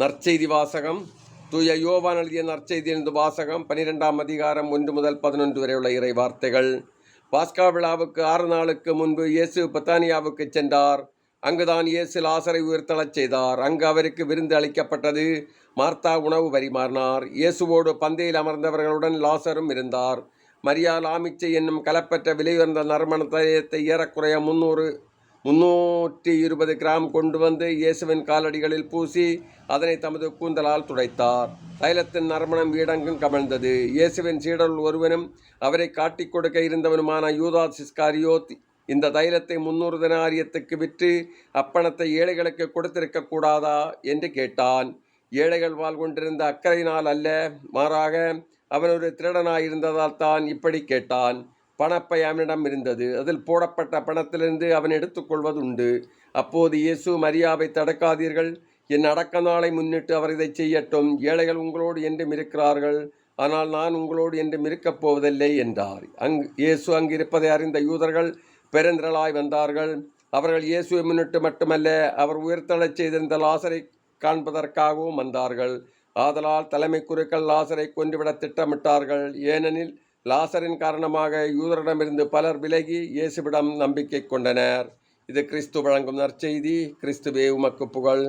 நற்செய்தி வாசகம். தூய யோவான் எழுதிய நற்செய்தியிலிருந்து வாசகம். 12ஆம் அதிகாரம் 1 முதல் 11 வரை உள்ள இறை வார்த்தைகள். பாஸ்கா விழாவுக்கு 6 நாளுக்கு முன்பு இயேசு பெத்தானியாவுக்கு சென்றார். அங்குதான் இயேசு லாசரை உயிர்த்தெழச் செய்தார். அங்கு அவருக்கு விருந்து அளிக்கப்பட்டது. மார்த்தா உணவு பரிமாறினார். இயேசுவோடு பந்தையில் அமர்ந்தவர்களுடன் லாசரும் இருந்தார். மரியா லாமிச்சை என்னும் கலப்பற்ற விலையுயர்ந்த நறுமண தைலத்தை ஏறக்குறைய 320 கிராம் கொண்டு வந்து இயேசுவின் காலடிகளில் பூசி அதனை தமது கூந்தலால் துடைத்தார். தைலத்தின் நறுமணம் வீடெங்கும் கமழ்ந்தது. இயேசுவின் சீடருள் ஒருவனும் அவரை காட்டிக் கொடுக்க இருந்தவனுமான யூதாஸ் இஸ்காரியோத் இந்த தைலத்தை 300 தெனாரியத்துக்கு விற்று அப்பணத்தை ஏழைகளுக்கு கொடுத்திருக்க கூடாதா என்று கேட்டான். ஏழைகள் வாழ் கொண்டிருந்த அக்கறையினால் அல்ல, மாறாக அவன் ஒரு திருடனாயிருந்ததால் தான் இப்படி கேட்டான். பணப்பை அவனிடம் இருந்தது. அதில் போடப்பட்ட பணத்திலிருந்து அவன் எடுத்துக்கொள்வதுண்டு. அப்போது இயேசு, மரியாவை தடுக்காதீர்கள், என் அடக்க நாளை முன்னிட்டு அவர் இதை செய்யட்டும். ஏழைகள் உங்களோடு என்றும் இருக்கிறார்கள், ஆனால் நான் உங்களோடு என்றும் இருக்கப் போவதில்லை என்றார். இயேசு அங்கிருப்பதை அறிந்த யூதர்கள் பெருந்திரளாய் வந்தார்கள். அவர்கள் இயேசுவை முன்னிட்டு மட்டுமல்ல, அவர் உயிர்த்தெழச் செய்திருந்த லாசரை காண்பதற்காகவும் வந்தார்கள். ஆதலால் தலைமை குருக்கள் லாசரை கொன்றுவிட திட்டமிட்டார்கள். ஏனெனில் லாசரின் காரணமாக யூதரிடமிருந்து பலர் விலகி இயேசுவிடம் நம்பிக்கை கொண்டனர். இது கிறிஸ்து வழங்கும் நற்செய்தி. கிறிஸ்துவே உமக்கு புகழ்.